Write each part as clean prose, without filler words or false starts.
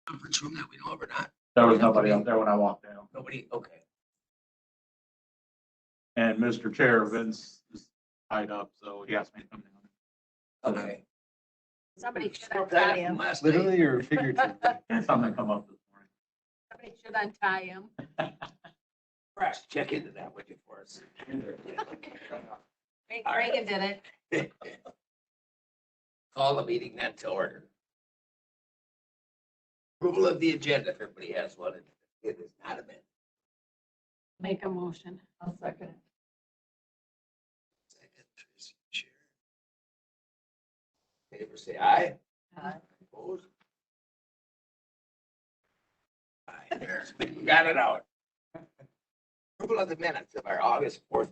conference room that we know of or not? There was nobody up there when I walked in. Nobody, okay. And Mr. Chair, Vince is tied up, so he asked me to come down. Okay. Somebody should Still tied up untie from him. last night. Literally or figuratively? And something come up this morning. Somebody should untie him. Fresh, check into that, would you, for us? Reagan did it. Call the meeting then to order. Approval of the agenda, if everybody has one, it is not amended. Make a motion. I'll second it. Second, Tracy, Chair. Favor say aye. Aye. Opposed? Aye, there, we got it out. Approval of the minutes of our August 4th.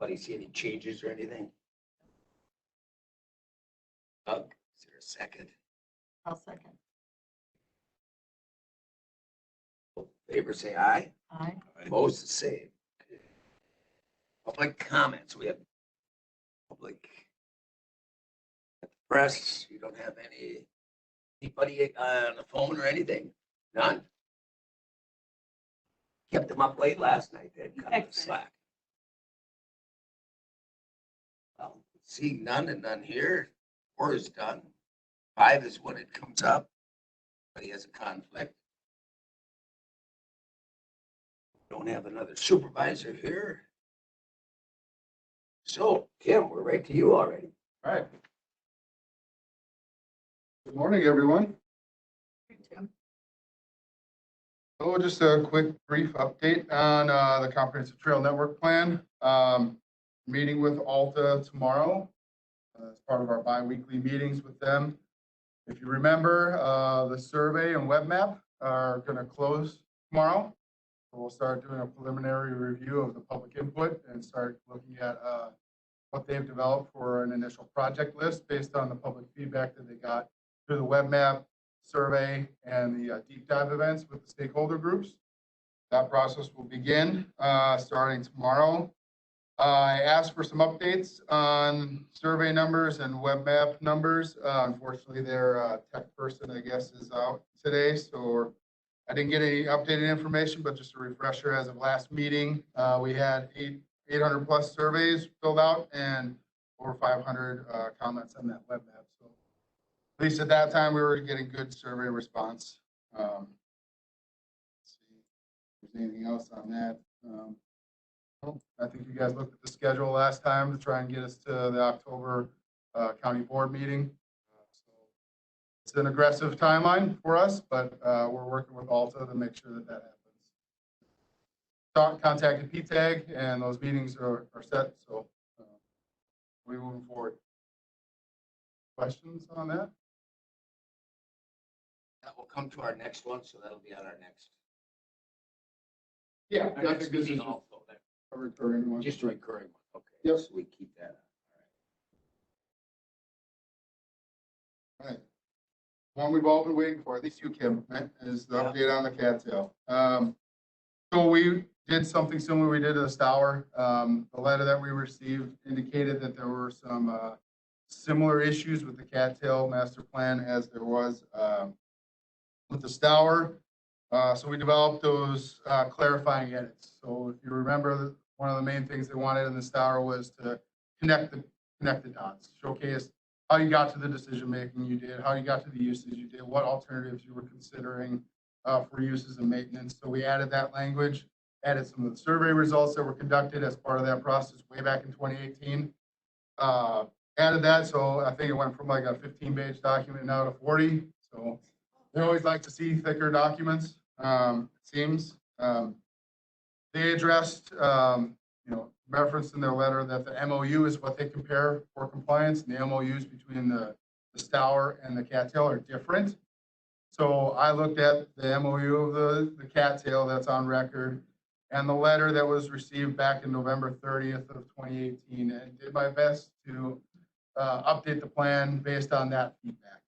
Anybody see any changes or anything? Doug, is there a second? I'll second. Favor say aye. Aye. Opposed, the same. Public comments, we have public. Press, you don't have anybody on the phone or anything? None? Kept them up late last night, they cut the Excellent. slack. Well, seeing none and none here, 4 is done. 5 is when it comes up. But he has a conflict. Don't have another supervisor here. So, Kim, we're right to you already. All right. Good morning, everyone. So just a quick brief update on the Comprehensive Trail Network Plan. Meeting with Alta tomorrow as part of our bi-weekly meetings with them. If you remember, the survey and web map are going to close tomorrow. So we'll start doing a preliminary review of the public input and start looking at what they've developed for an initial project list based on the public feedback that they got through the web map, survey, and the deep dive events with the stakeholder groups. That process will begin starting tomorrow. I asked for some updates on survey numbers and web map numbers. Unfortunately, their tech person, I guess, is out today, so I didn't get any updated information, but just a refresher, as of last meeting, we had 800 plus surveys filled out and over 500 comments on that web map. So at least at that time, we were getting good survey response. Let's see if there's anything else on that. I think you guys looked at the schedule last time to try and get us to the October county board meeting. So it's an aggressive timeline for us, but we're working with Alta to make sure that that happens. Contacted PTAG and those meetings are set, so we're moving forward. Questions on that? That will come to our next one, so that'll be on our next. Yeah, Our I next think this is meeting just also. a recurring one. Just a recurring one, okay. Yep. So we keep that on. All right. One we've all been waiting for, at least you, Kim, right, is the update on the cattail. So we did something similar we did to the Stour. The letter that we received indicated that there were some similar issues with the cattail master plan as there was with the Stour. So we developed those clarifying edits. So if you remember, one of the main things they wanted in the Stour was to connect the dots, showcase how you got to the decision making you did, how you got to the uses you did, what alternatives you were considering for uses and maintenance. So we added that language, added some of the survey results that were conducted as part of that process way back in 2018. Added that, so I think it went from like a 15-page document now to 40. So they always like to see thicker documents, it seems. They addressed, referenced in their letter that the MOU is what they compare for compliance, and the MOUs between the Stour and the cattail are different. So I looked at the MOU of the cattail that's on record and the letter that was received back in November 30th of 2018 and did my best to update the plan based on that feedback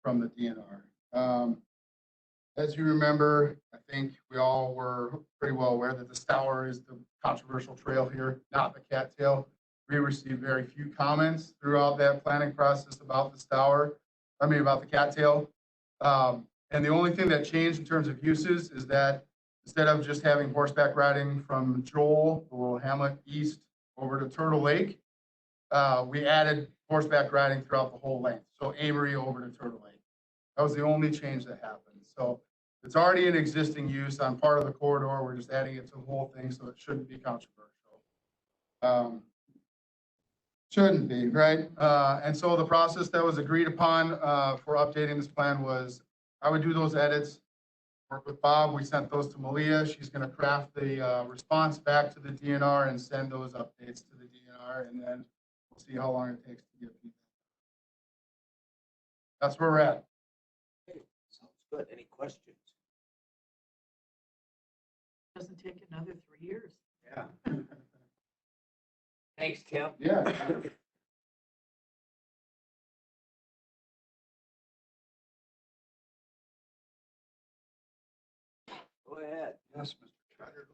from the DNR. As you remember, I think we all were pretty well aware that the Stour is the controversial trail here, not the cattail. We received very few comments throughout that planning process about the Stour, about the cattail. And the only thing that changed in terms of uses is that instead of just having horseback riding from Joel, the little hamlet east over to Turtle Lake, we added horseback riding throughout the whole length. So Amory over to Turtle Lake. That was the only change that happened. So it's already in existing use on part of the corridor. We're just adding it to the whole thing, so it shouldn't be controversial. Shouldn't be, right? And so the process that was agreed upon for updating this plan was I would do those edits, work with Bob. We sent those to Malia. She's going to craft the response back to the DNR and send those updates to the DNR, and then we'll see how long it takes to get feedback. That's where we're at. Okay, sounds good. Any questions? Doesn't take another 3 years. Yeah. Thanks, Tim. Yeah. Go ahead. Yes, Mr. Treasurer.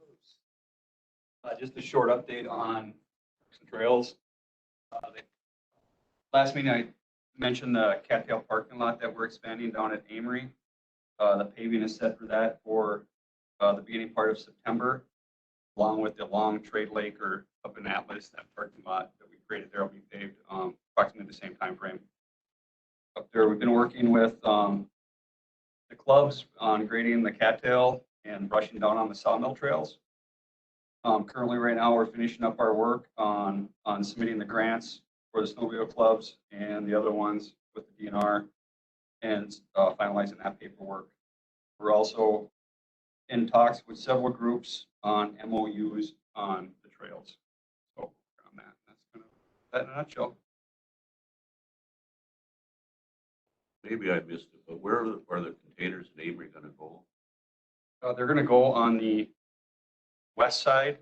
Just a short update on some trails. Last meeting, I mentioned the cattail parking lot that we're expanding down at Amory. The paving is set for that for the beginning part of September, along with the long trade lake or up in Atlas, that parking lot that we created there will be paved approximately the same time frame. Up there, we've been working with the clubs on grading the cattail and brushing down on the sawmill trails. Currently, right now, we're finishing up our work on submitting the grants for the snowmobile clubs and the other ones with the DNR and finalizing that paperwork. We're also in talks with several groups on MOUs on the trails. So on that, that's kind of that in a nutshell. Maybe I missed it, but where are the containers in Amory gonna go? They're going to go on the west side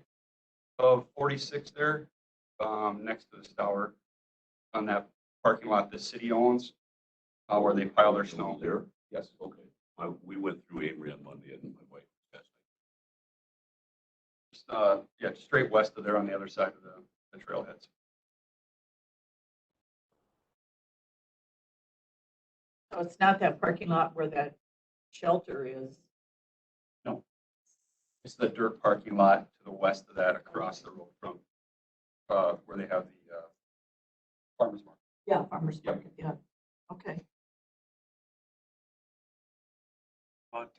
of 46 there, next to the Stour, on that parking lot the city owns, where they pile their snow. There? Yes. Okay. We went through Amory on Monday and my wife was testing. Yeah, straight west of there on the other side of the trailheads. So it's not that parking lot where that shelter is. It's the dirt parking lot to the west of that, across the road from where they have the farmer's market. Yeah, farmer's Yep. market, yeah. Okay. But,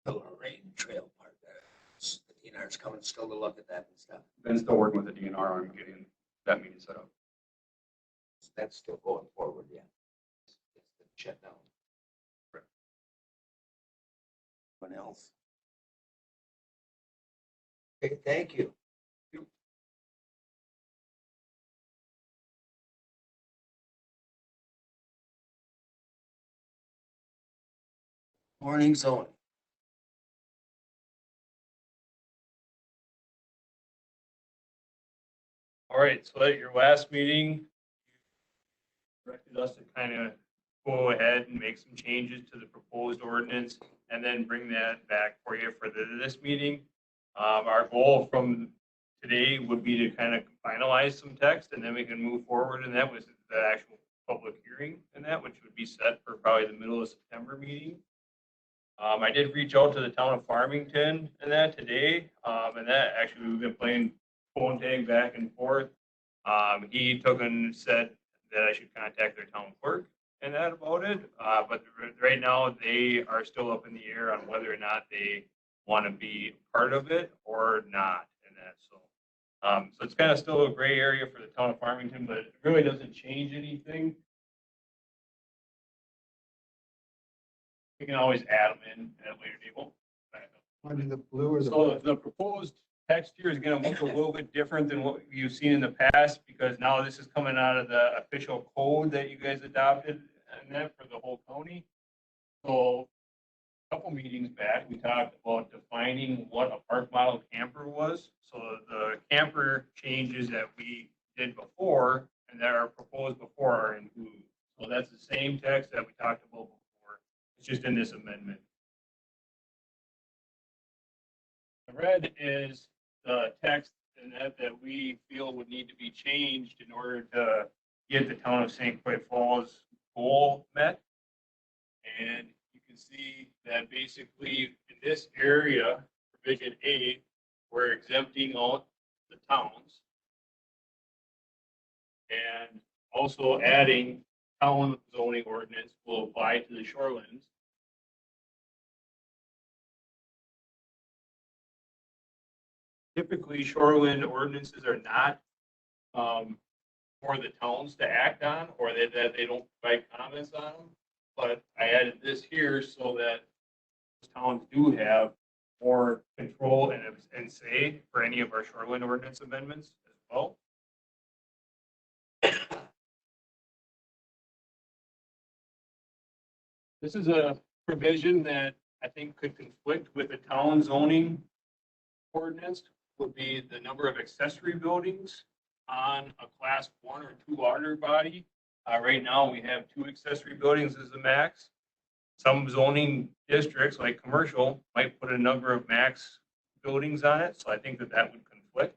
the Lorraine Trail part there. The DNR's coming still to look at that and stuff. Been still working with the DNR on getting that meeting set up. That's still going forward, yeah. It's been shut down. Right. Anyone else? Okay, thank you. Morning zone. All right, so at your last meeting, you directed us to kind of go ahead and make some changes to the proposed ordinance and then bring that back for you for this meeting. Our goal from today would be to kind of finalize some text and then we can move forward. And that was the actual public hearing and that, which would be set for probably the middle of September meeting. I did reach out to the town of Farmington and that today. And that actually we've been playing phone tag back and forth. He took and said that I should contact their town clerk and that about it. But right now they are still up in the air on whether or not they want to be part of it or not. And that so it's kind of still a gray area for the town of Farmington, but it really doesn't change anything. We can always add them in at a later table. Under the blue or So the proposed text here is going to look a little bit different than what you've seen in the past because now this is coming out of the official code that you guys adopted and that for the whole county. So a couple meetings back, we talked about defining what a park model camper was. So the camper changes that we did before and that are proposed before are included. So that's the same text that we talked about before. It's just in this amendment. The red is the text and that we feel would need to be changed in order to get the town of St. Croix Falls goal met. And you can see that basically in this area, provision A, we're exempting out the towns. And also adding town zoning ordinance will apply to the shorelands. Typically, shoreline ordinances are not for the towns to act on, or that they don't provide comments on them. But I added this here so that towns do have more control and say for any of our shoreline ordinance amendments as well. This is a provision that I think could conflict with the town zoning ordinance, would be the number of accessory buildings on a class 1 or 2 water body. Right now, we have 2 accessory buildings as the max. Some zoning districts, like commercial, might put a number of max buildings on it, so I think that that would conflict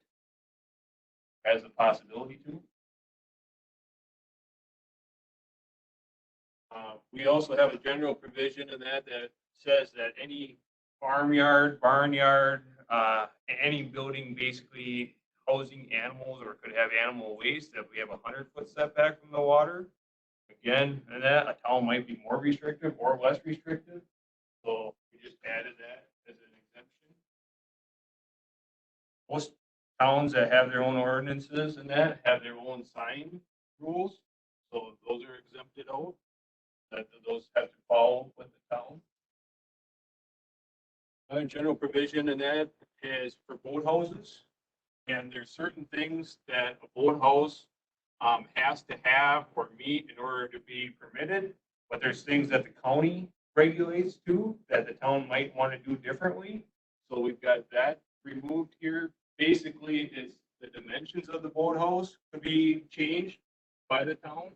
as a possibility too. We also have a general provision in that says that any farmyard, barnyard, any building basically housing animals or could have animal waste, that we have a 100-foot setback from the water. Again, and that a town might be more restrictive or less restrictive. So we just added that as an exemption. Most towns that have their own ordinances and that have their own sign rules. So those are exempted out. That those have to follow with the town. Another general provision in that is for boat houses. And there's certain things that a boat house has to have or meet in order to be permitted. But there's things that the county regulates too, that the town might want to do differently. So we've got that removed here. Basically, it's the dimensions of the boat house could be changed by the town.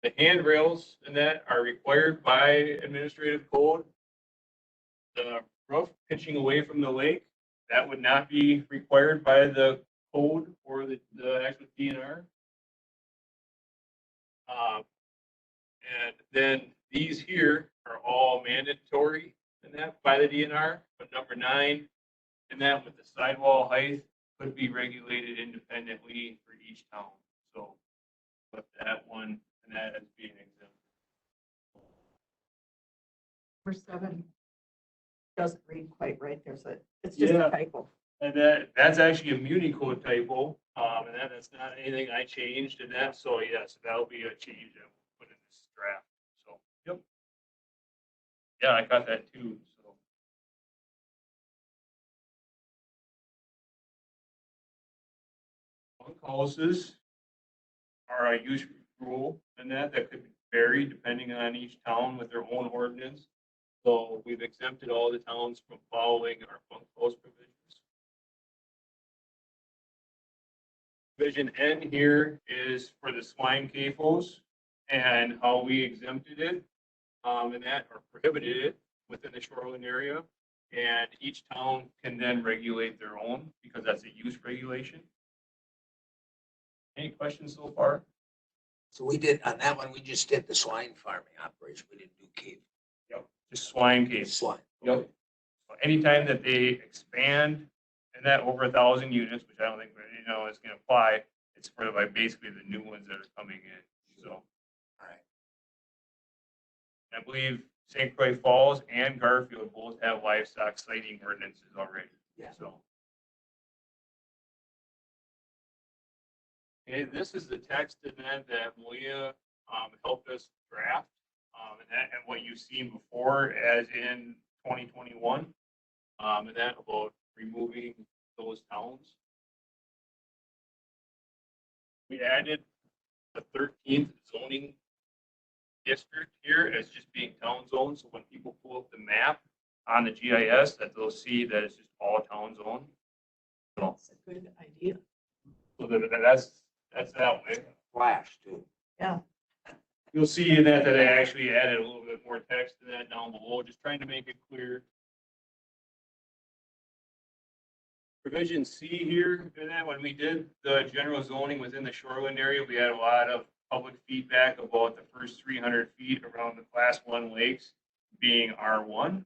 The handrails and that are required by administrative code. The roof pitching away from the lake, that would not be required by the code or the actual DNR. And then these here are all mandatory and that by the DNR, but number 9, and that with the sidewall height could be regulated independently for each town. So with that one and that as being exempt. Number 7 doesn't read quite right. It's just Yeah. a typo. And that's actually a Muni code typo, and that's not anything I changed in that, so yes, that'll be a change that we'll put in this draft, so, yep. Yeah, I got that too, so. Bunk houses are a use rule, and that could vary depending on each town with their own ordinance. So we've exempted all the towns from following our bunk house provisions. Provision N here is for the swine CAFOs and how we exempted it, and that or prohibited it within the shoreline area. And each town can then regulate their own because that's a use regulation. Any questions so far? So we did, on that one, we just did the swine farming operation. We didn't do cave. Yep. Just swine CAFOs. Swine. Yep. So anytime that they expand and that over 1,000 units, which I don't think is going to apply, it's for like basically the new ones that are coming in. So, All right. I believe St. Croix Falls and Garfield both have livestock sighting ordinances already. Yeah. So. Okay, this is the text in that Malia helped us draft, and what you've seen before as in 2021, and that about removing those towns. We added the 13th zoning district here as just being town zone. So when people pull up the map on the GIS, that they'll see that it's just all town zone. So, That's a good idea. so that's that way. Flash too. Yeah. You'll see in that I actually added a little bit more text to that down below, just trying to make it clear. Provision C here, and that when we did the general zoning within the shoreline area, we had a lot of public feedback about the first 300 feet around the class 1 lakes being R1.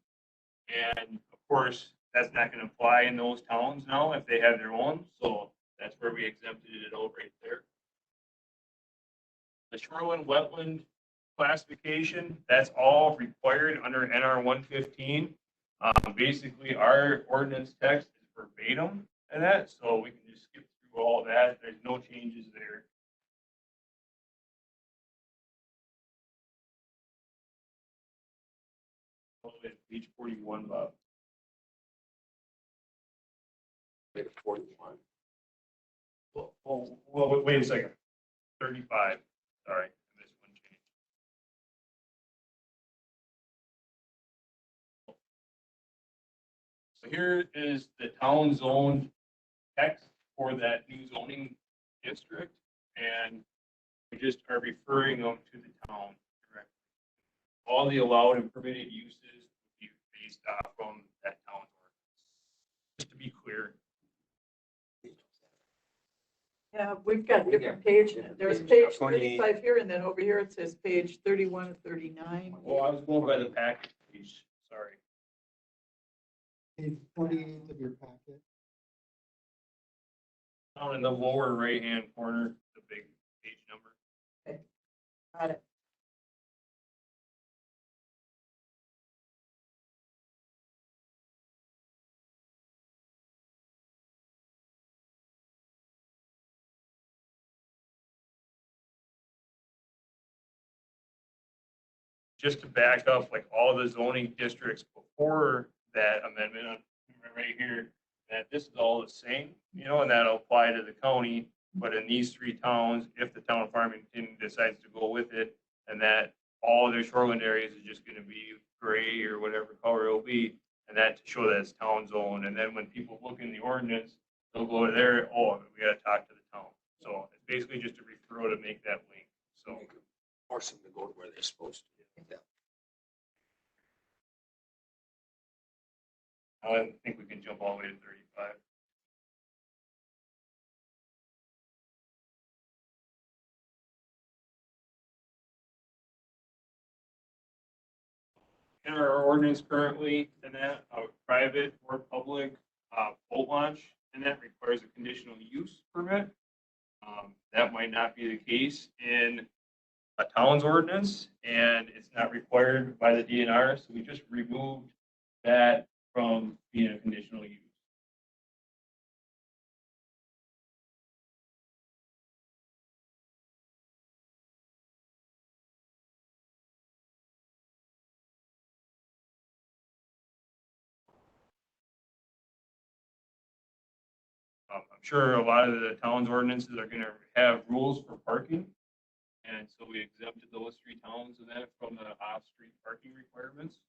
And of course, that's not gonna apply in those towns now if they have their own, so that's where we exempted it out right there. The shoreline wetland classification, that's all required under NR 115. Basically, our ordinance text is verbatim in that, so we can just skip through all that. There's no changes there. Page 41, Bob. Make it 41. Well, wait a second. 35, sorry, I missed one change. So here is the town zone text for that new zoning district, and we just are referring them to the town directly. All the allowed and permitted uses will be based off from that town ordinance. Just to be clear. Yeah, we've got different pages. There's page 35 here, and then over here it says page 31 and 39. Well, I was going by the package page, sorry. Page 28 of your packet. Down in the lower right-hand corner, the big page number. Got it. Just to back up, like all the zoning districts before that amendment, right here, that this is all the same, and that'll apply to the county. But in these three towns, if the town of Farmington decides to go with it, and that all their shoreline areas is just gonna be gray or whatever color it'll be, and that to show that it's town zone. And then when people look in the ordinance, they'll go to there, oh, we gotta talk to the town. So it's basically just a referral to make that link, so. Force them to go to where they're supposed to. I think we can jump all the way to 35. In our ordinance currently, and that private or public boat launch, and that requires a conditional use permit. That might not be the case in a town's ordinance, and it's not required by the DNR, so we just removed that from being a conditional use. I'm sure a lot of the town's ordinances are gonna have rules for parking. And so we exempted those three towns of that from the off-street parking requirements.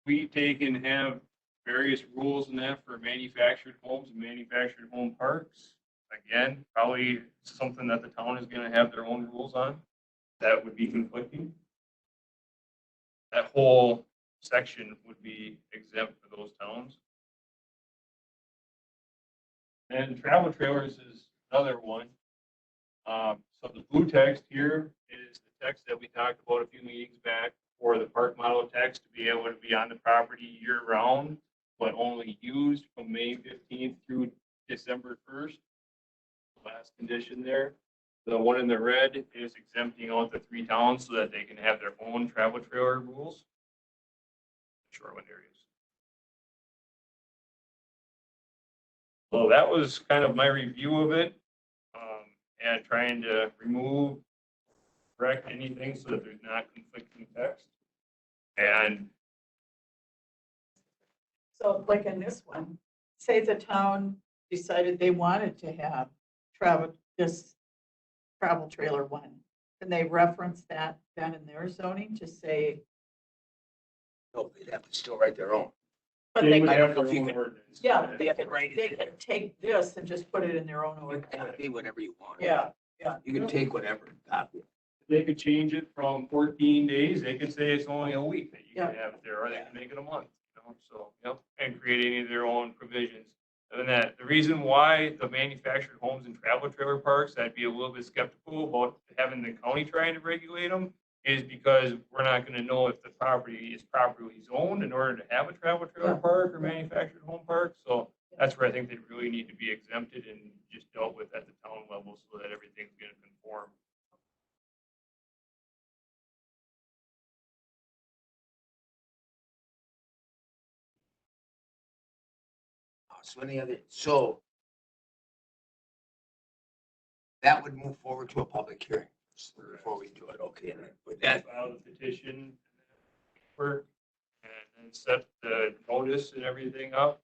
We take and have various rules in that for manufactured homes and manufactured home parks. Again, probably something that the town is gonna have their own rules on. That would be conflicting. That whole section would be exempt for those towns. And travel trailers is another one. So the blue text here is the text that we talked about a few meetings back for the park model text to be able to be on the property year round, but only used from May 15th through December 1st. Last condition there. The one in the red is exempting out the three towns so that they can have their own travel trailer rules. Shoreline areas. So that was kind of my review of it, and trying to correct anything so that there's not conflicting text. And So like in this one, say the town decided they wanted to have this travel trailer one. Can they reference that then in their zoning to say, No, they'd have to still write their own. but they they would could, have know if their you own can- ordinance. yeah, they could, Right. they could take this and just put it in their own It ordinance. can be whatever you want. Yeah, yeah. You can take whatever, copy it. They could change it from 14 days. They could say it's only a week that you can Yeah. have it there, or they can make it a month, So, yep, and create any of their own provisions. And that the reason why the manufactured homes and travel trailer parks, I'd be a little bit skeptical about having the county trying to regulate them, is because we're not gonna know if the property is properly zoned in order to have a travel trailer Yeah. park or manufactured home park. So that's where I think they really need to be exempted and just dealt with at the town level so that everything's gonna conform. So any other, so that would move forward to a public hearing before we do it, okay? And then with that, File the petition, work, and then set the notice and everything up.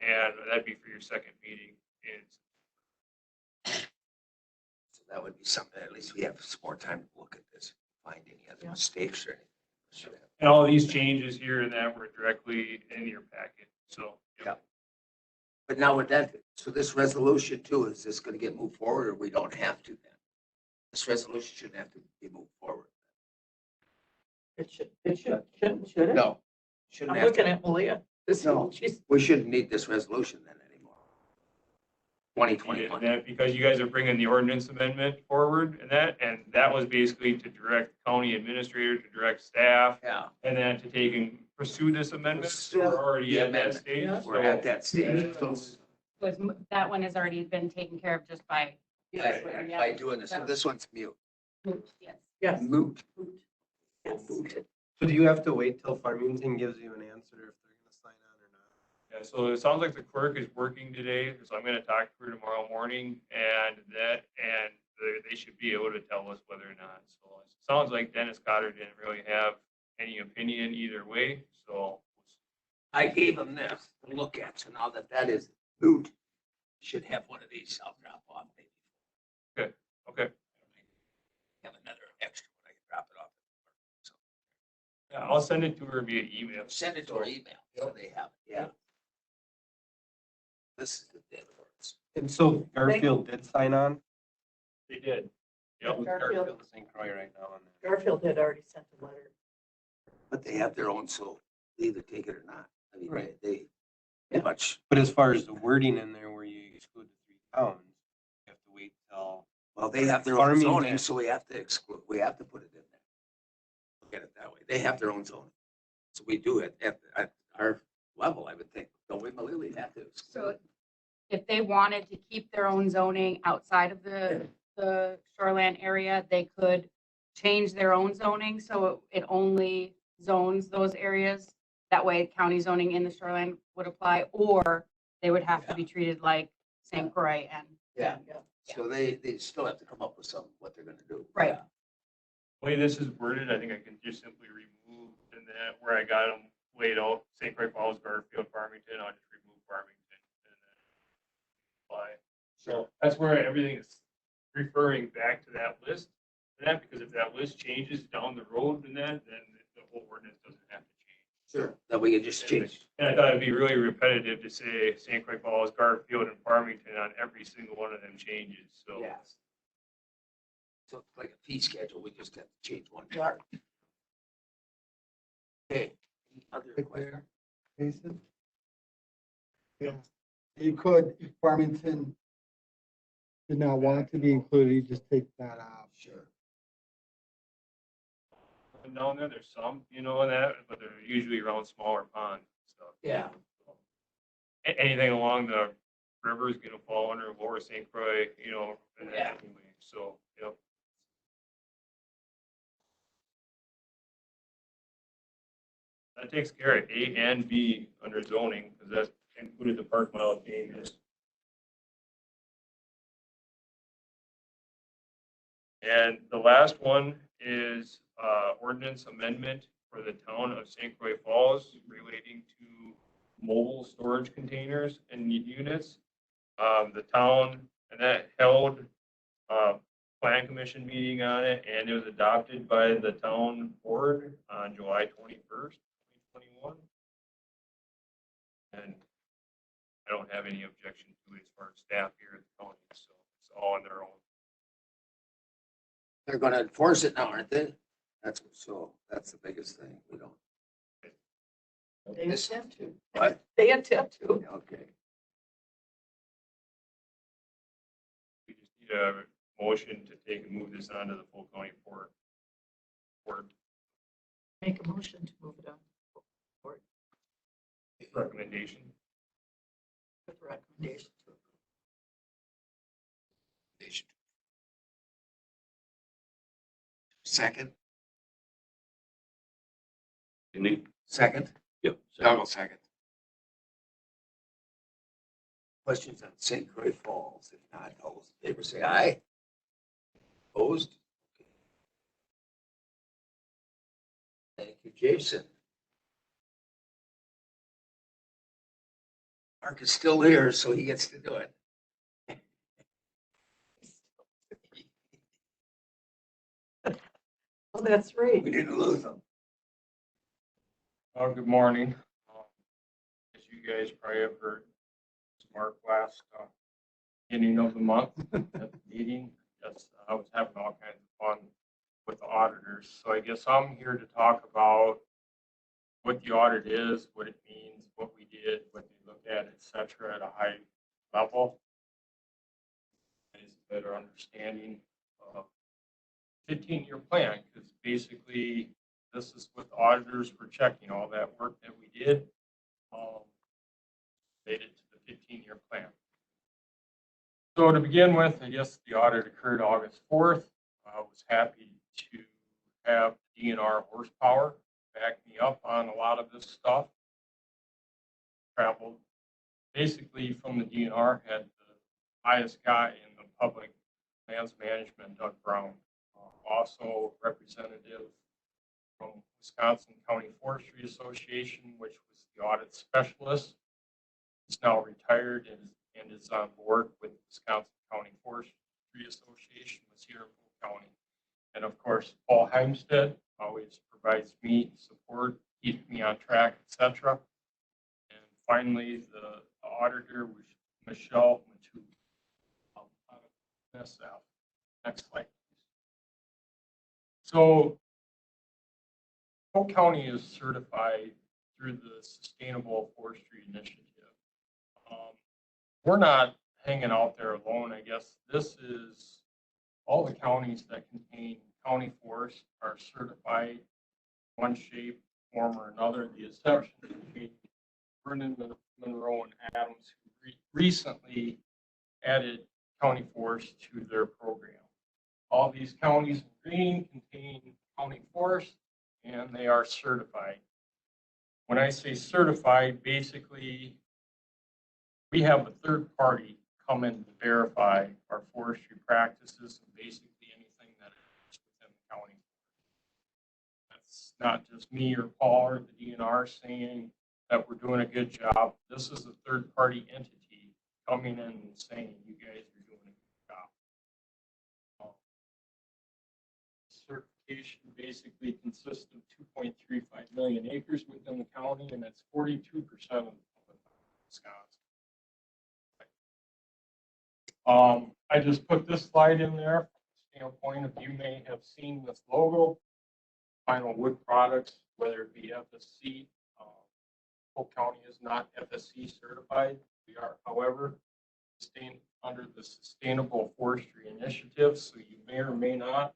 And that'd be for your second meeting. so that would be something, at least we have some more time to look at this, find any other Yeah. mistakes or anything. Should have. And all these changes here and that were directly in your packet, so. Yeah. But now with that, so this resolution too, is this gonna get moved forward or we don't have to then? This resolution shouldn't have to be moved forward. Should it? No. I'm Shouldn't have looking to. at Malia. This, No. she's, We shouldn't need this resolution then anymore. And 2021. that, because you guys are bringing the ordinance amendment forward and that was basically to direct the county administrator, to direct staff, Yeah, and then to take and pursue this amendment. So we're already the at that amendment. stage. Yeah. we're at that stage. That one has already been taken care of just by. By doing this, so this one's mute. Yes. yes. Moot. Yes. Moot. So do you have to wait till Farmington gives you an answer if they're gonna sign on or not? Yeah, so it sounds like the clerk is working today, so I'm gonna talk to her tomorrow morning and they should be able to tell us whether or not. So it sounds like Dennis Cotter didn't really have any opinion either way, so. I gave him this to look at, so now that is moot, should have one of these, I'll drop off maybe. Okay, Have another extra one, I can drop it off. So yeah, I'll send it to her via email. send it to our email, so they have it, yeah. This is the dead words. And so Garfield did sign on? They did. Yep. Garfield. is in Croy right now on that. Garfield had already sent a letter. But they have their own, so they either take it or not. I mean, Right. they Yeah. much, But as far as the wording in there where you exclude the 3 towns, you have to wait till. well, they have their own Farmington. zoning, so we have to exclude, we have to put it in there. Look at it that way. They have their own zoning. So we do it at our level, I would think. Don't we, Malia? We have to exclude. So if they wanted to keep their own zoning outside of the shoreland area, they could change their own zoning, so it only zones those areas. That way, county zoning in the shoreland would apply, or they would have to be treated like St. Croix and. Yeah, so they still have to come up with what they're gonna do. Right. Yeah. The way this is worded, I think I can just simply remove in that where I got them laid out, St. Croix Falls, Garfield, Farmington, I'll just remove Farmington and then apply. So that's where everything is referring back to that list. And that, because if that list changes down the road and then the whole ordinance doesn't have to change. Sure, that we can just change. And I thought it'd be really repetitive to say St. Croix Falls, Garfield, and Farmington on every single one of them changes, so. Yes. So it's like a fee schedule, we just have to change one Yeah. part. Okay. Any other Right questions? there, Jason? Yeah, you could, if Farmington did not want it to be included, you just take that out. Sure. And down there, there's some, and that, but they're usually around smaller ponds and stuff. Yeah. Anything along the river is gonna fall under Lower St. Croix, and Yeah. anyway, so, yep. That takes care of A and B under zoning, because that included the park mile changes. And the last one is ordinance amendment for the town of St. Croix Falls relating to mobile storage containers and units. The town, and that held a plan commission meeting on it, and it was adopted by the town board on July 21st, 2021. And I don't have any objection to it as far as staff here at the county, so it's all on their own. They're gonna enforce it now, aren't they? That's the biggest thing. We don't. They This- intend to. What? They intend to. Okay. a motion to take and move this on to the full county board. Make a motion to move it on board Recommendation. with recommendation. Second, Any? second, Yep. Doug will second. Questions on St. Croix Falls? If not, all those in favor say aye. Opposed? Thank you, Jason. Mark is still here, so he gets to do it. Oh, that's right. We didn't lose him. Good morning. As you guys probably have heard, it's Mark last beginning of the month at the meeting. Yes, I was having all kinds of fun with the auditors. So I guess I'm here to talk about what the audit is, what it means, what we did, what they look at, et cetera, at a high level. Is a better understanding of 15-year plan, because basically this is what the auditors were checking, all that work that we did related to the 15-year plan. So to begin with, I guess the audit occurred August 4th. I was happy to have DNR horsepower back me up on a lot of this stuff. Traveled basically from the DNR, had the highest guy in the public lands management, Doug Brown. Also representative from Wisconsin County Forestry Association, which was the audit specialist. He's now retired and is on board with Wisconsin County Forestry Association, was here in Polk County. And of course, Paul Heimstead always provides me support, keeps me on track, etc. And finally, the auditor was Michelle Matu out of SF. Next slide, please. So Polk County is certified through the Sustainable Forestry Initiative. We're not hanging out there alone, I guess. This is all the counties that contain county forests are certified one shape, form, or another. The exception being Vernon, Monroe, and Adams, who recently added county forests to their program. All these counties in green contain county forests, and they are certified. When I say certified, basically, we have a third party come in to verify our forestry practices and basically anything that is within the county. That's not just me or Paul or the DNR saying that we're doing a good job. This is a third party entity coming in and saying you guys are doing a good job. Certification basically consists of 2.35 million acres within the county, and that's 42% of Wisconsin. I just put this slide in there from the standpoint of you may have seen this logo, Final Wood Products, whether it be FSC. Polk County is not FSC certified. We are, however, staying under the Sustainable Forestry Initiative, so you may or may not have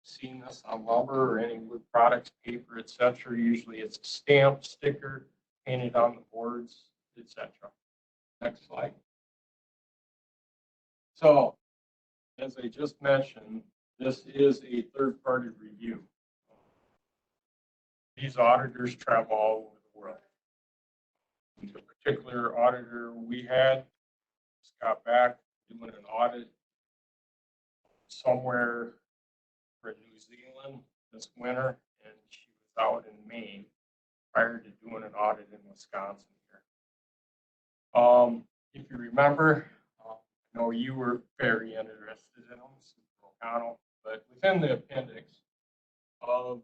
seen this on lumber or any wood products, paper, etc. Usually it's a stamp, sticker, painted on the boards, etc. Next slide. So, as I just mentioned, this is a third-party review. These auditors travel all over the world. The particular auditor we had just got back doing an audit somewhere in New Zealand this winter, and she was out in Maine prior to doing an audit in Wisconsin here. If you remember, I know you were very interested in them, O'Connell, but within the appendix of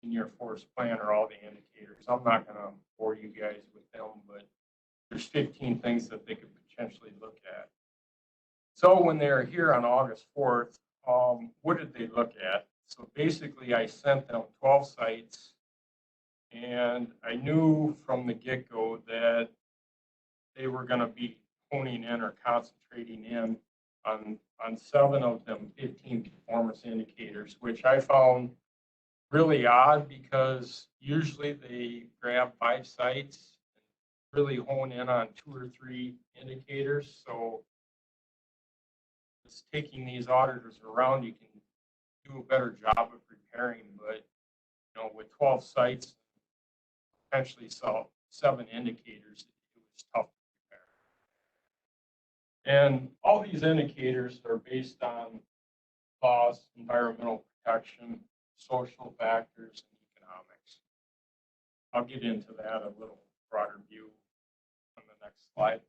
in your forest plan are all the indicators. I'm not going to bore you guys with them, but there's 15 things that they could potentially look at. So when they're here on August 4th, what did they look at? So basically I sent them 12 sites, and I knew from the get-go that they were going to be honing in or concentrating in on 7 of them, 15 performance indicators, which I found really odd because usually they grab 5 sites, really hone in on 2 or 3 indicators. So it's taking these auditors around, you can do a better job of preparing, but with 12 sites, potentially 7 indicators, it was tough to prepare. And all these indicators are based on laws, environmental protection, social factors, and economics. I'll get into that a little broader view on the next slide.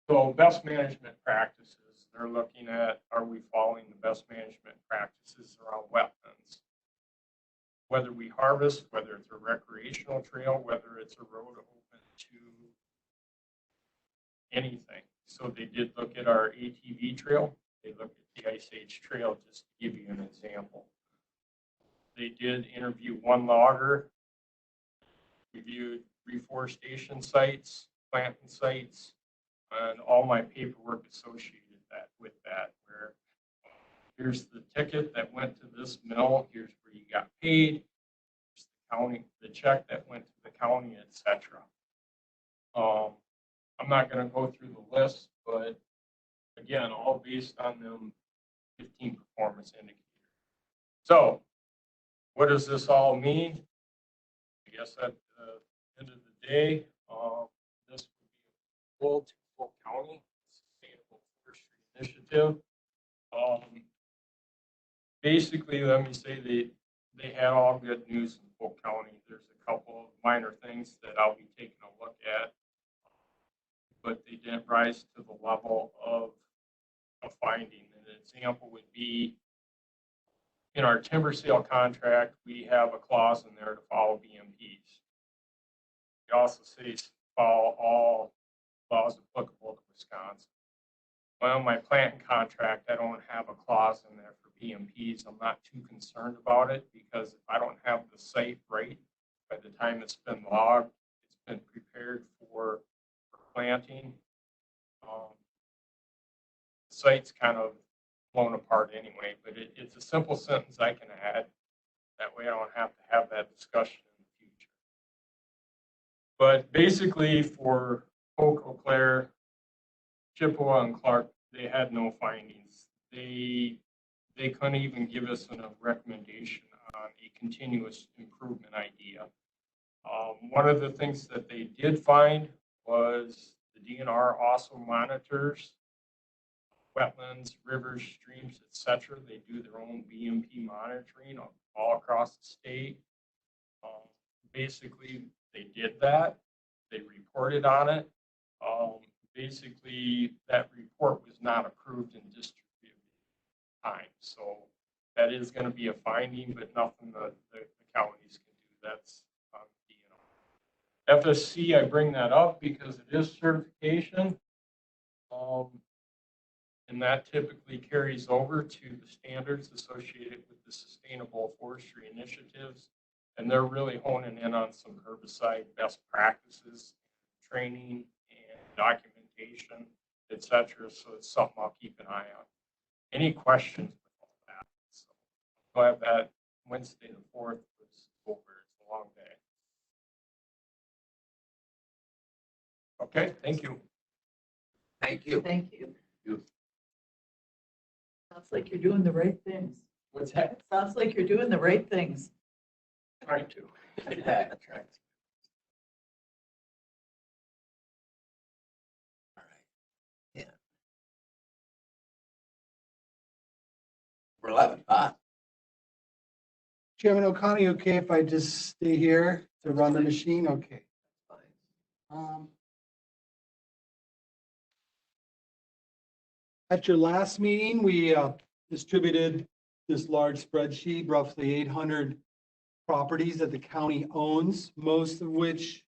So best management practices, they're looking at, are we following the best management practices around wetlands? Whether we harvest, whether it's a recreational trail, whether it's a road open to anything. So they did look at our ATV trail. They looked at the Ice Age Trail, just to give you an example. They did interview 1 logger, reviewed reforestation sites, planting sites, and all my paperwork associated with that, where here's the ticket that went to this mill, here's where you got paid, here's the county, the check that went to the county, etc. I'm not going to go through the list, but again, all based on them 15 performance indicators. So what does this all mean? I guess at the end of the day, this would be a goal to Polk County Sustainable Forestry Initiative. Basically, let me say they had all good news in Polk County. There's a couple of minor things that I'll be taking a look at, but they didn't rise to the level of a finding. An example would be in our timber sale contract, we have a clause in there to follow BMPs. We also say follow all laws applicable to Wisconsin. Well, my planting contract, I don't have a clause in there for BMPs. I'm not too concerned about it because if I don't have the site right by the time it's been logged, it's been prepared for planting. The site's kind of blown apart anyway, but it's a simple sentence I can add. That way I don't have to have that discussion in the future. But basically for Polk, Eau Claire, Chippewa, and Clark, they had no findings. They couldn't even give us a recommendation on a continuous improvement idea. One of the things that they did find was the DNR also monitors wetlands, rivers, streams, etc. They do their own BMP monitoring all across the state. Basically, they did that. They reported on it. Basically, that report was not approved and distributed time. So that is going to be a finding, but nothing the counties can do. That's FSC. I bring that up because it is certification. And that typically carries over to the standards associated with the Sustainable Forestry Initiatives. And they're really honing in on some herbicide best practices, training, and documentation, etc. So it's something I'll keep an eye on. Any questions with all that? So I'm glad that Wednesday the 4th was over. It's a long day. Okay, thank you. Thank you. Thank you. Sounds like you're doing the right things. What's that? Sounds like you're doing the right things. Trying to. All right. Yeah. We're 11, huh? Chairman O'Connor, okay if I just stay here to run the machine? Okay. At your last meeting, we distributed this large spreadsheet, roughly 800 properties that the county owns, most of which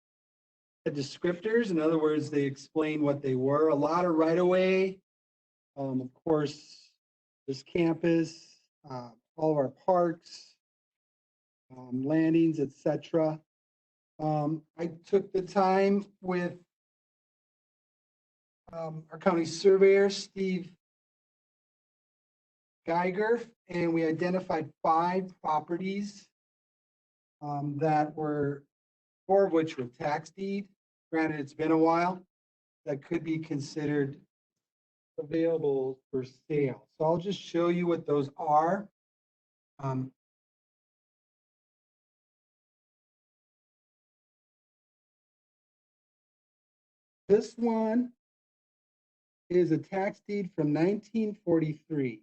had descriptors. In other words, they explain what they were. A lot of right-of-way, of course, this campus, all of our parks, landings, etc. I took the time with our county surveyor, Steve Geiger, and we identified 5 properties that were, 4 of which were tax deed. Granted, it's been a while, that could be considered available for sale. So I'll just show you what those are. This one is a tax deed from 1943.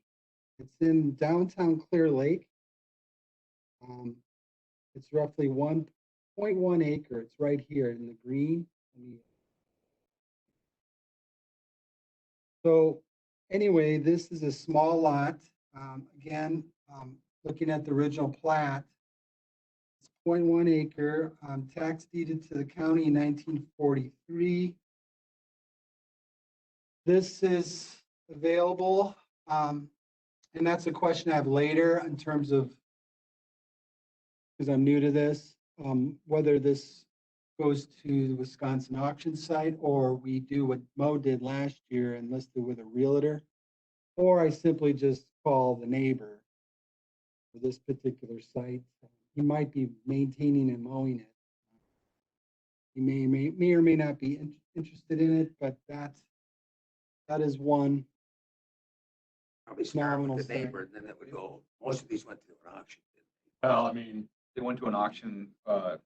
It's in downtown Clear Lake. It's roughly 1.1 acre. It's right here in the green. So anyway, this is a small lot. Again, looking at the original plat, it's 0.1 acre, tax deeded to the county in 1943. This is available, and that's a question I have later in terms of, because I'm new to this, whether this goes to the Wisconsin auction site or we do what Mo did last year and list it with a realtor, or I simply just call the neighbor for this particular site. He might be maintaining and mowing it. He may or may not be interested in it, but that is one. Probably start Nominal with the start. neighbor, and then it would go, most of these went to an auction. Well, I mean, They went to an auction, if I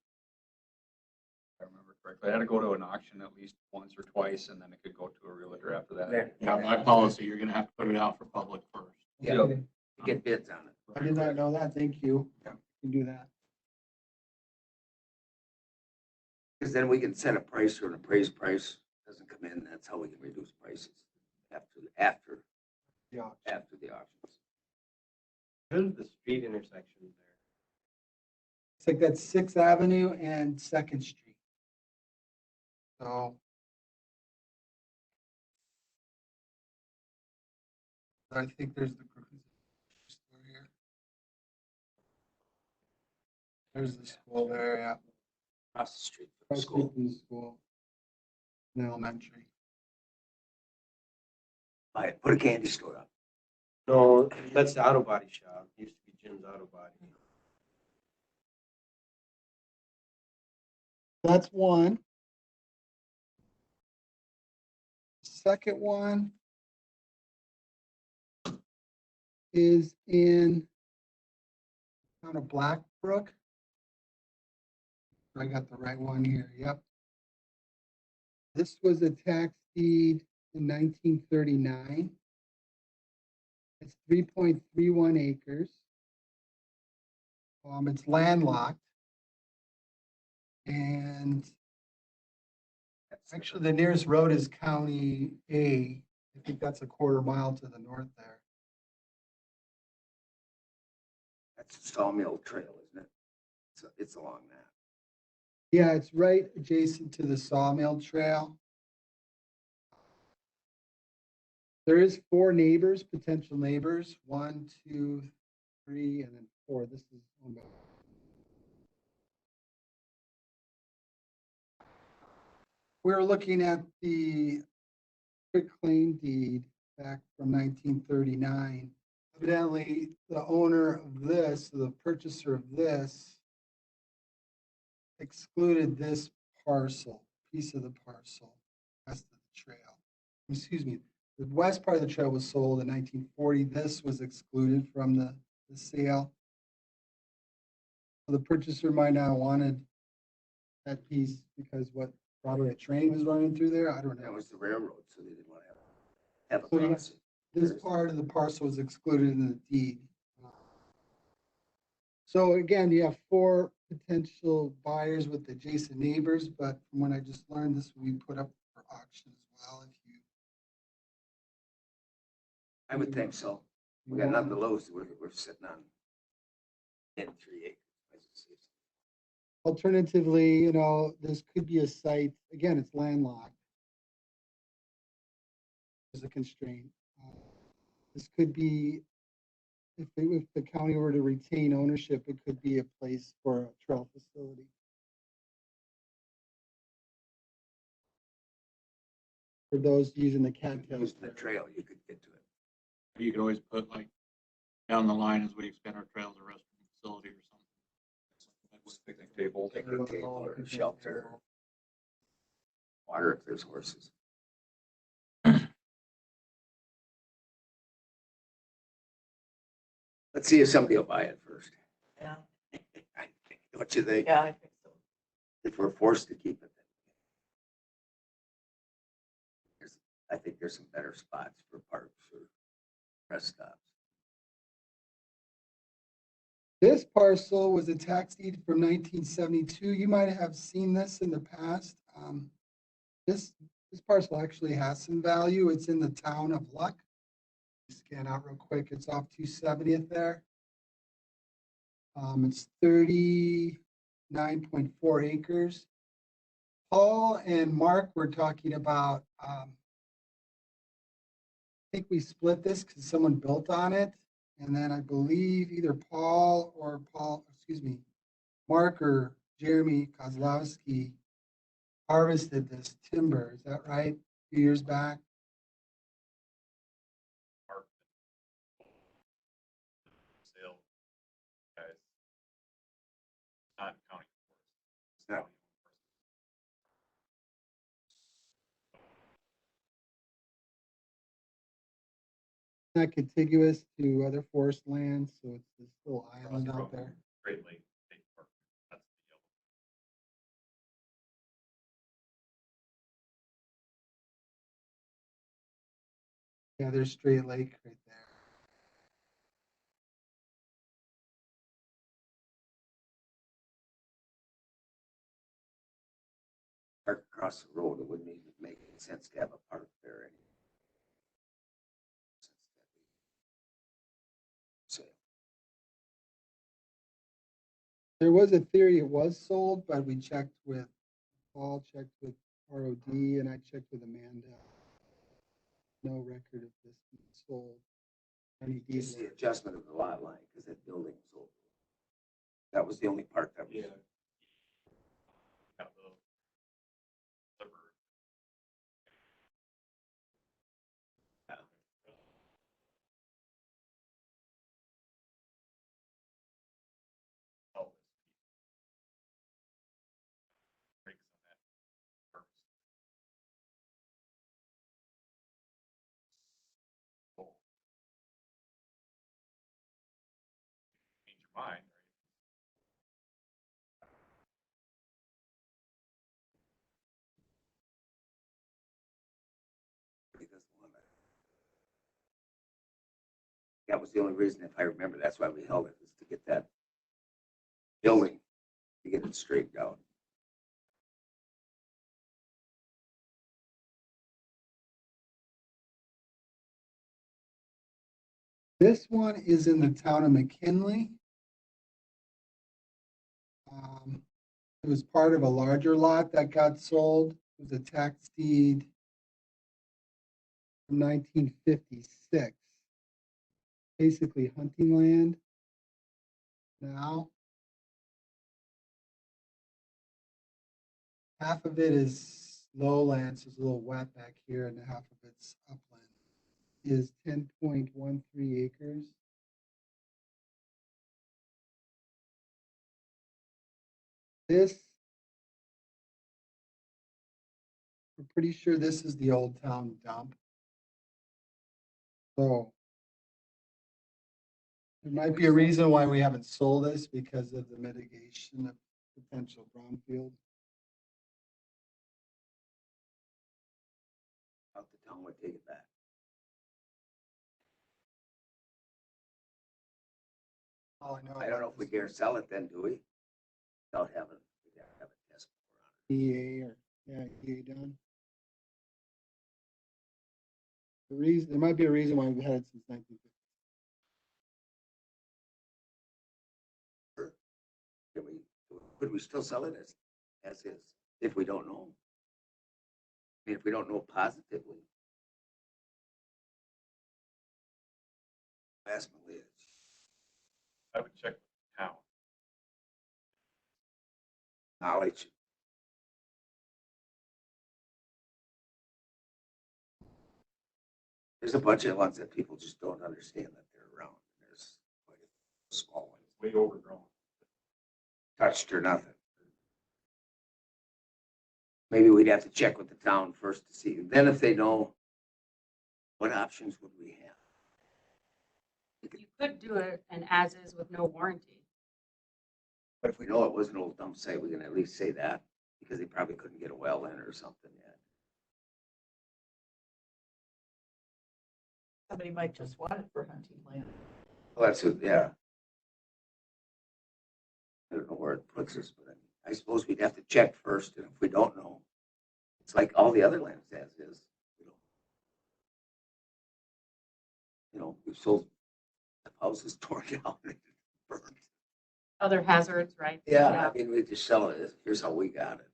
remember correctly, it had to go to an auction at least once or twice, and then it could go to a realtor after that. yeah, by policy, you're gonna have to put it out for public first. Yeah. Okay. Get bids on it. I did not know that. Thank you. Yeah. You can do that. Because then we can set a price or an appraised price doesn't come in. That's how we can reduce prices after Yeah. the auctions. Here's the street intersection there. It's like that 6th Avenue and 2nd Street. So. I think there's the grocery store here. There's the school there, yeah. Across the street from the Across the school. street from the school. In elementary. Buy it, put a candy store up. No, that's the auto body shop. Used to be Jim's Auto Body. That's one. Second one is in town of Blackbrook. I got the right one here, yep. This was a tax deed in 1939. It's 3.31 acres. It's landlocked. And actually, the nearest road is County A. I think that's a quarter mile to the north there. That's a Sawmill Trail, isn't it? It's along that. Yeah, it's right adjacent to the Sawmill Trail. There is 4 neighbors, potential neighbors, 1, 2, 3, and then 4. This is on the. We're looking at the quitclaim deed back from 1939. Evidently, the owner of this, the purchaser of this, excluded this parcel, piece of the parcel, west of the trail. Excuse me, the west part of the trail was sold in 1940. This was excluded from the sale. The purchaser might not have wanted that piece because probably a train was running through there. I don't That know. was the railroad, so they didn't want to have a So, yeah. crossing. This part of the parcel was excluded in the deed. So again, you have 4 potential buyers with adjacent neighbors, but from what I just learned, this will be put up for auction as well. If you. I would think so. We got nothing to lose. We're sitting on 3 acres. Alternatively, this could be a site, again, it's landlocked. There's a constraint. This could be, if the county were to retain ownership, it could be a place for a trail facility. for those using the cattails. Using the trail, you could get to it. You could always put like down the line as we expand our trails, a restroom facility or something. Picnic table. Picnic table or a shelter. Water if there's horses. Let's see if somebody will buy it first. Yeah, What you think? yeah, I think so. If we're forced to keep it. I think there's some better spots for parks or rest stops. This parcel was a tax deed from 1972. You might have seen this in the past. This parcel actually has some value. It's in the town of Luck. Scan out real quick. It's off 270th there. It's 39.4 acres. Paul and Mark were talking about, I think we split this because someone built on it. And then I believe either Mark or Jeremy Kozlowski harvested this timber. Is that right? A few years back? Sale, guys. Not county. No. Not contiguous to other forest lands, so it's this little island out there. Great Lake State Park. That's the yellow. Yeah, there's Straight Lake right there. Park across the road, it wouldn't even make any sense to have a park there anymore. So, There was a theory it was sold, but we checked with Paul, checked with ROD, and I checked with Amanda. No record of this being sold. Any just the deed. adjustment of the lot line, because that building was old. That was the only part that was. Got the liver. Oh. Breaks on that first. Oh. Change your mind, right? He doesn't want it. That was the only reason, if I remember, that's why we held it, is to get that building, to get it straightened out. This one is in the town of McKinley. It was part of a larger lot that got sold. It was a tax deed from 1956. Basically hunting land now. Half of it is lowlands, so it's a little wet back here, and half of it's upland. Is 10.13 acres. This, we're pretty sure this is the old town dump. So there might be a reason why we haven't sold this because of the mitigation of potential brownfield. Out the town would take it back. All I know. I don't know if we dare sell it then, do we? Without having, we gotta have a test. EA or, yeah, EA done. The reason, there might be a reason why we've had it since 1950. Could we still sell it as is, if we don't know? I mean, if we don't know positively. Ask Malia. I would check with town. Knowledge. There's a bunch of ones that people just don't understand that they're around. There's quite a small ones, Way overgrown. touched or nothing. Maybe we'd have to check with the town first to see. Then if they know, what options would we have? You could do it an as is with no warranty. But if we know it was an old dump site, we can at least say that because they probably couldn't get a well in or something yet. Somebody might just want it for hunting land. Well, that's what, yeah. I don't know where it puts us, but I suppose we'd have to check first, and if we don't know, it's like all the other lands as is. We've sold houses torn down and burned. Other hazards, right? Yeah, I mean, we just sell it, here's how we got it.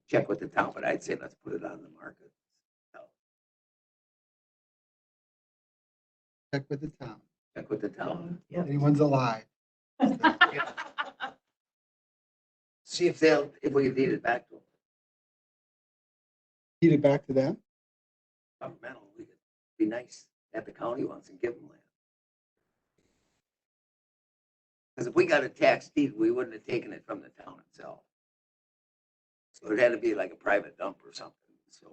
Check with the town, but I'd say let's put it on the market. Check with the town. Check with the town. Yep. Anyone's alive. See if we can deed it back to them. Feed it back to them. Governmental, we could be nice at the county once and give them land. Because if we got a tax deed, we wouldn't have taken it from the town itself. So it had to be like a private dump or something. So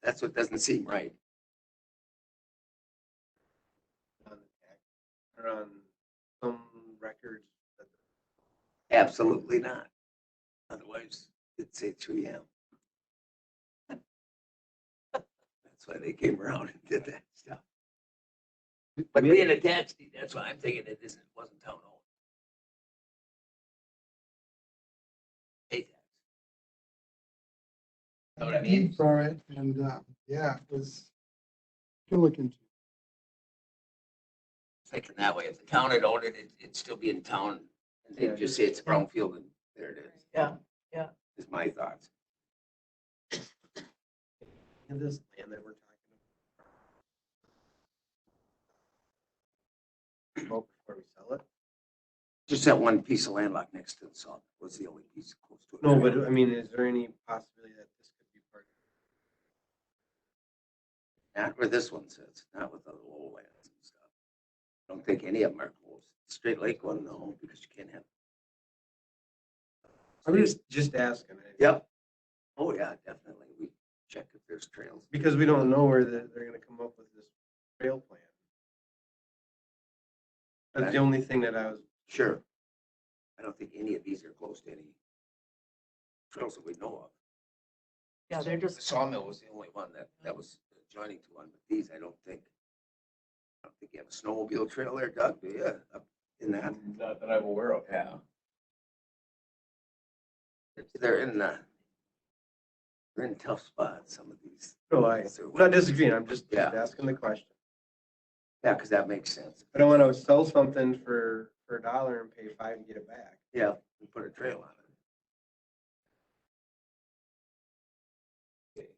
that's what doesn't seem right. Or on some records. Absolutely not. Otherwise, it'd say 3M. That's why they came around and did that stuff. But being a tax deed, that's why I'm thinking it wasn't town owned. Pay tax. Know what I mean? For it, and, yeah, it was, good looking. Thinking that way, if the town had owned it, it'd still be in town. And they'd just say it's a brownfield and there it is. Yeah, Is my thoughts. And this land that we're talking about before we sell it. Just that one piece of land locked next to the sawmill was the only piece close to it. No, but I mean, is there any possibility that this could be part Not where this one sits, not with the lowlands and stuff. I don't think any of them are close. Straight Lake one, no, because you can't have. I'm just asking. Yep. Oh, yeah, definitely. We check if there's trails. Because we don't know where they're gonna come up with this trail plan. That's the only thing that I was, Sure. I don't think any of these are close to any trails that we know of. yeah, they're The just, sawmill was the only one that was adjoining to one, but these, I don't think you have a snowmobile trail there, Doug, do you? Up in that? Not that I'm aware of. Yeah. They're in tough spots, some of these. no, I'm not disagreeing, I'm just Yeah. asking the question. Yeah, because that makes sense. I don't wanna sell something for $1 and pay $5 and get it back. Yeah, we put a trail on it.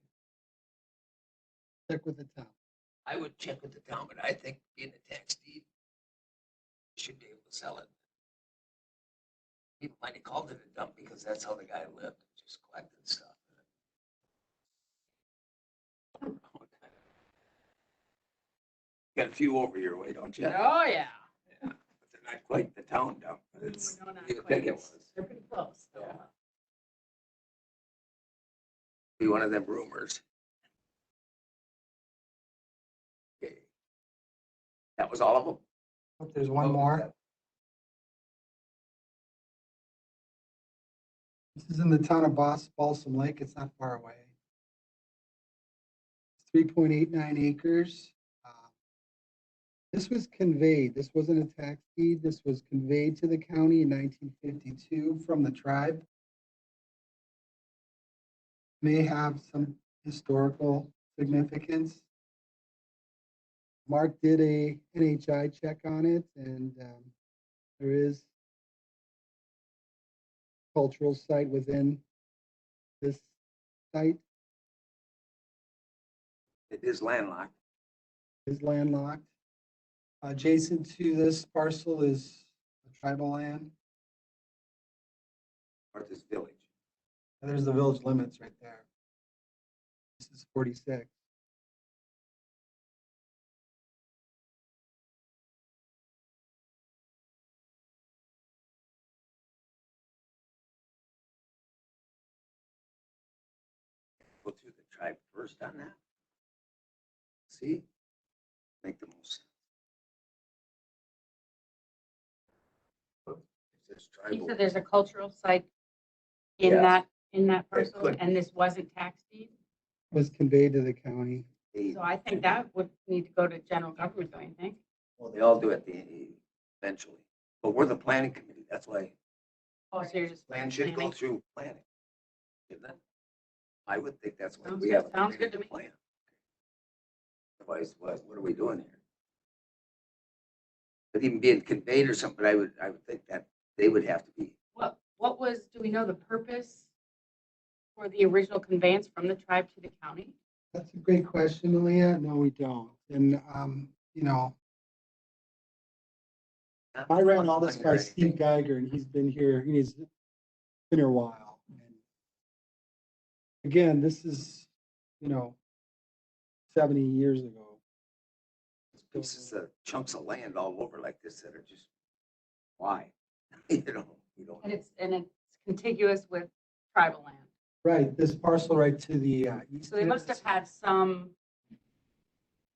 Check with the town. I would check with the town, but I think being a tax deed, you should be able to sell it. People might have called it a dump because that's how the guy lived, just collected stuff. Got a few over your way, don't you? Oh, yeah. But they're not quite the town dump, but it's, No, not you quite. think it was. they're pretty close. though. Yeah. Be one of them rumors. Okay. That was all of them? Oh, there's one more. This is in the town of Balsam Lake. It's not far away. 3.89 acres. This was conveyed. This wasn't a tax deed. This was conveyed to the county in 1952 from the tribe. May have some historical significance. Mark did a NHI check on it, and there is cultural site within this site. It is landlocked. Is landlocked. Adjacent to this parcel is a tribal land. Or this village. And there's the village limits right there. This is 46. tribe first on that. See? Make the most sense. It says You tribal. said there's a cultural site in Yes. that parcel, could and this wasn't tax deed? Was conveyed to the county. So I think that would need to go to general government, don't you think? Well, they all do it eventually, but we're the planning committee, that's why Oh, so you're just plan should go planning? through planning. Shouldn't it? I would think that's why Sounds we good. have. a Sounds committee good to me. plan. Otherwise, what are we doing here? But even being conveyed or something, I would think that they would have to be. What was, do we know the purpose for the original conveyance from the tribe to the county? That's a great question, Malia. No, we don't. And, you know, I ran all this by Steve Geiger and he's been here, he's been here a while. And again, this is, you know, 70 years ago. Pieces of chunks of land all over like this that are just, why? You know, you don't. And it's contiguous with tribal land. Right, this parcel right to the east. So they must have had some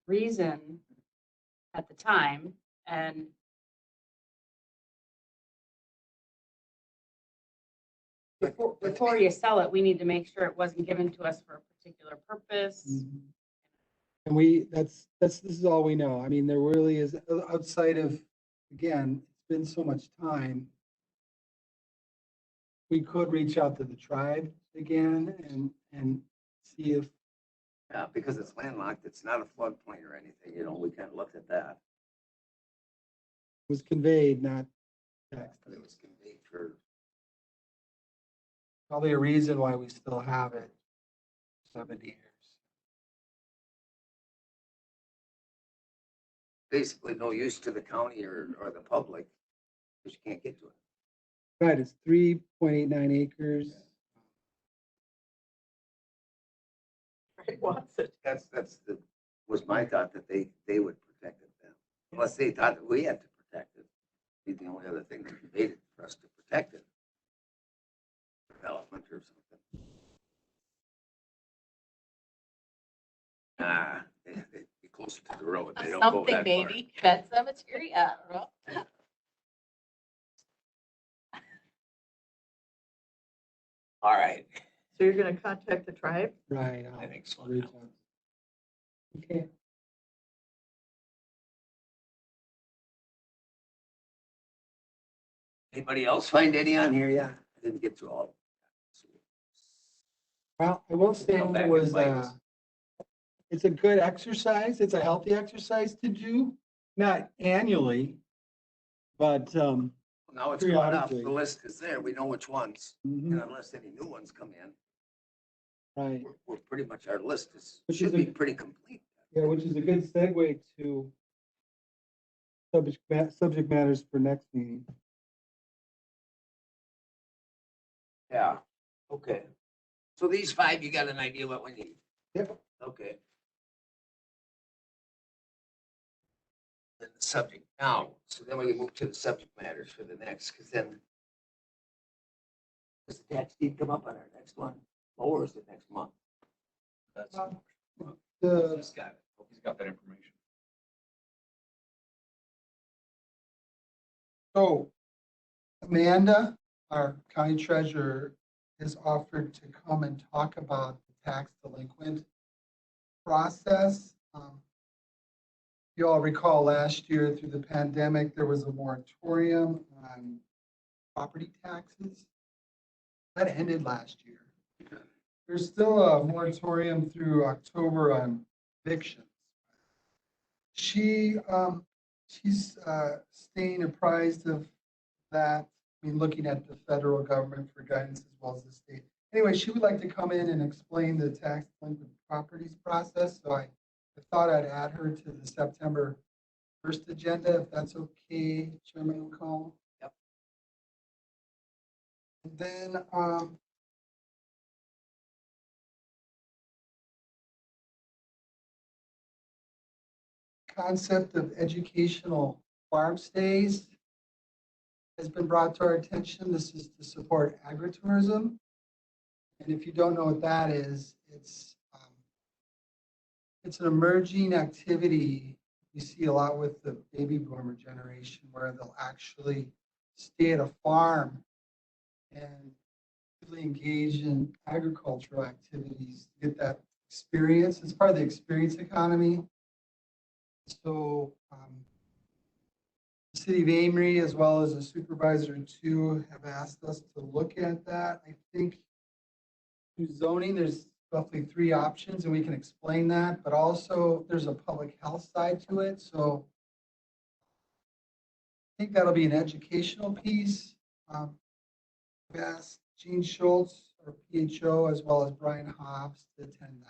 reason at the time, and before you sell it, we need to make sure it wasn't given to us for a particular purpose. Mhm. And this is all we know. I mean, there really is, outside of, again, it's been so much time. We could reach out to the tribe again and see if, Yeah, because it's landlocked, it's not a floodplain or anything, you know, we kind of looked at that. it was conveyed, not taxed. But it was conveyed for, Probably a reason why we still have it 70 years. basically no use to the county or the public, because you can't get to it. Right, it's 3.89 acres. Right, wants it. Was my thought that they would protect it then. Unless they thought that we had to protect it. Be the only other thing that made it for us to protect it. Development or something. They'd be closer to the road. They don't go Something that far. maybe, Pet Cemetery, I don't know. All right. So you're gonna contact the tribe? Right. I think so. Reach out. Okay. Anybody else find any on here? Yeah, I didn't get through all of them. Well, I will say Come back it and was, bite us. it's a good exercise. It's a healthy exercise to do, not annually, but, Now it's going up. The periodically. list is there. We know which ones. mhm, And unless any new ones come in, right. we're pretty much, our list Which should is be a- pretty complete. Yeah, which is a good segue to subject matters for next meeting. Yeah, okay. So these five, you got an idea what we need? Yep. Okay. Then the subject now, so then we can move to the subject matters for the next, because then does the tax deed come up on our next one, or is it next month? That's, The, he's got it. Hope he's got that information. so Amanda, our county treasurer, has offered to come and talk about the tax delinquent process. You all recall last year through the pandemic, there was a moratorium on property taxes. That ended last year. There's still a moratorium through October on evictions. She's staying apprised of that. I mean, looking at the federal government for guidance as well as the state. Anyway, she would like to come in and explain the tax delinquent properties process. So I thought I'd add her to the September 1st agenda, if that's okay, Chairman O'Connell. Yep. And then, concept of educational farm stays has been brought to our attention. This is to support agritourism. And if you don't know what that is, it's it's an emerging activity. You see a lot with the baby boomer generation where they'll actually stay at a farm and really engage in agricultural activities, get that experience. It's part of the experience economy. So the city of Amory, as well as the supervisor too, have asked us to look at that. I think through zoning, there's roughly 3 options and we can explain that, but also there's a public health side to it. So I think that'll be an educational piece. I've asked Gene Schultz, our PHO, as well as Brian Hobbs to attend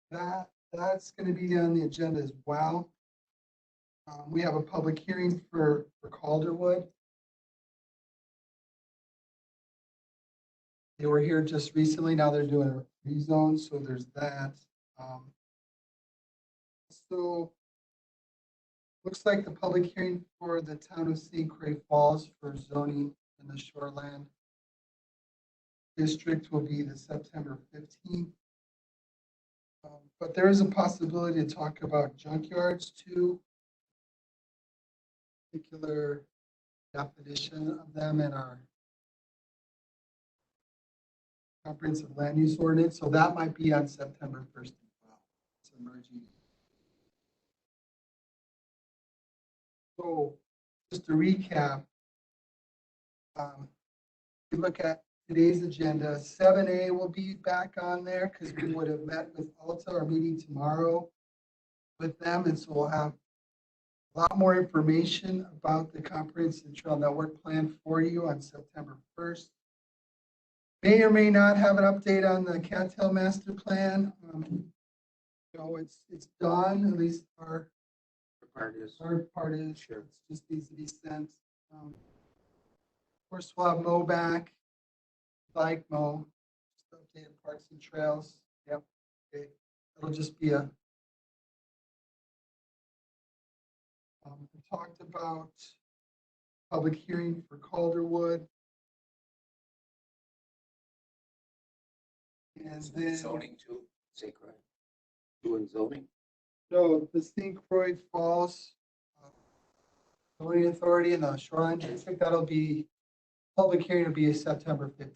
that. That's going to be on the agenda as well. We have a public hearing for Calderwood. They were here just recently. Now they're doing a rezone, so there's that. So looks like the public hearing for the town of St. Croix Falls for zoning in the shoreland district will be the September 15th. But there is a possibility to talk about junkyards too. Particular definition of them in our comprehensive land use ordinance. So that might be on September 1st as well. It's emerging. So just to recap, we look at today's agenda. 7A will be back on there because we would have met with Alta, our meeting tomorrow with them. And so we'll have a lot more information about the comprehensive trail network plan for you on September 1st. May or may not have an update on the Cattail master plan. It's done, at least our part is. Sure. It just needs to be sent. Of course, we'll have Mo back. Like Mo, just updated parks and trails. Yep. Okay. It'll just be a. We talked about public hearing for Calderwood. And then. Zoning too, sacred. Doing zoning. No, the St. Croix Falls Zoning Authority and the Shoreline District, that'll be, public hearing will be September 15th.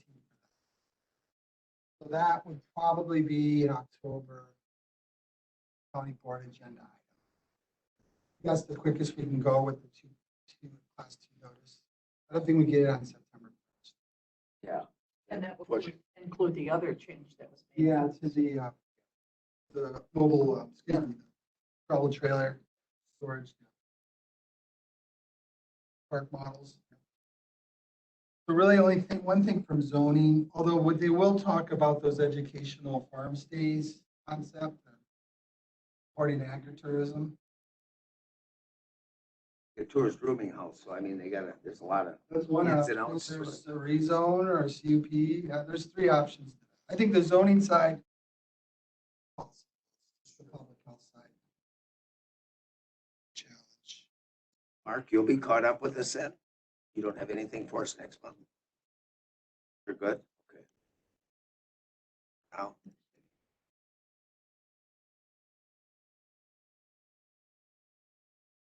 So that would probably be in October county board agenda item. That's the quickest we can go with the two class 2 notice. I don't think we get it on September 1st. Yeah. And that would include the other change that was made. Yeah, to the mobile, travel trailer storage. Park models. So really only one thing from zoning, although what they will talk about those educational farm stays concept, supporting agritourism. The tourist rooming house, so I mean, there's a lot of. There's one ins and option. outs. There's a rezone or a CUP. Yeah, there's 3 options. I think the zoning side. The public health side. Challenge. Mark, you'll be caught up with us then? You don't have anything for us next month? You're good? Okay. Now,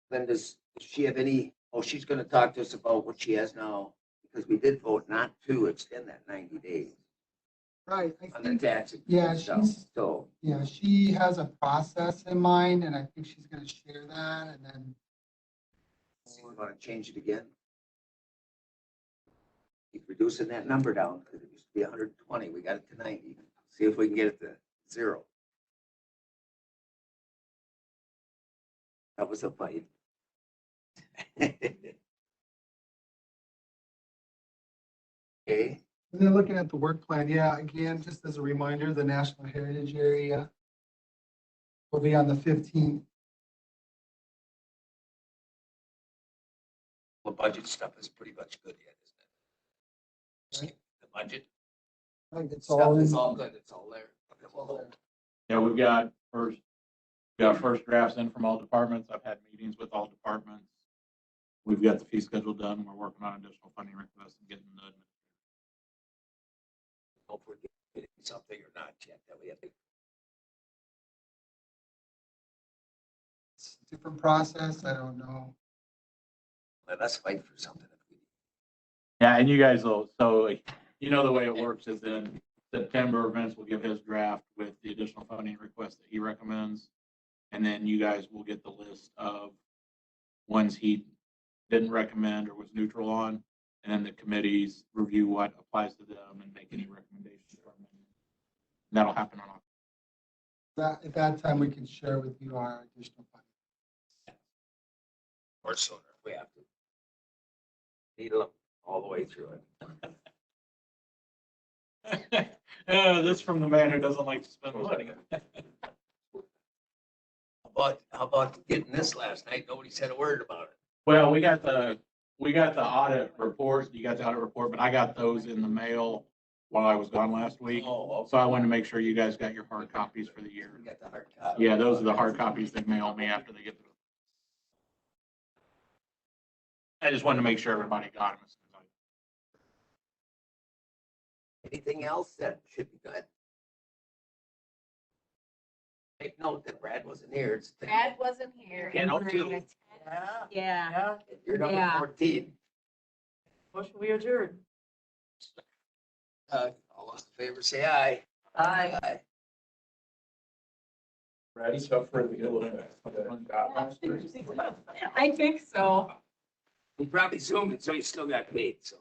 then does she have any, she's gonna talk to us about what she has now, because we did vote not to extend that 90 days Right. on the tax. Yeah, stuff. she's, So, yeah, she has a process in mind and I think she's gonna share that and then. you wanna change it again? Keep reducing that number down, because it used to be 120, we got it to 90. See if we can get it to 0. That was a fight. Okay, And then looking at the work plan, yeah, again, just as a reminder, the National Heritage Area will be on the 15th. well, budget stuff is pretty much good yet, isn't it? The budget I think it's stuff all is in. all good, it's all there. Okay, well, Yeah, we've got first drafts in from all departments. I've had meetings with all departments. We've got the fee schedule done. We're working on additional funding requests and getting the. Hope we're getting something or not yet that we have to different process, I don't know. Let us fight for something. Yeah, and you guys will, so you know, the way it works is in September, Vince will give his draft with the additional funding request that he recommends. And then you guys will get the list of ones he didn't recommend or was neutral on. And then the committees review what applies to them and make any recommendations. And that'll happen on October. At that time, we can share with you our additional funding. Or sooner, we have to. Need them all the way through it. This from the man who doesn't like to spend money. How about getting this last night? Nobody said a word about it. Well, we got the audit report. You got the audit report, but I got those in the mail while I was gone last week. Oh, So I wanted to make sure you guys got your hard copies for the year. we got the hard copy. Yeah, those are the hard copies they mail me after they get them. I just wanted to make sure everybody got them. Anything else that should be good? Take note that Brad wasn't here. It's- Brad wasn't here. Yeah, no, too. Yeah. Yeah. You're number Yeah. 14. Motion we adjourn. All those in favor say aye. Aye. Aye. Ready? So for the I think so. He probably zoomed it, so he still got paid, so.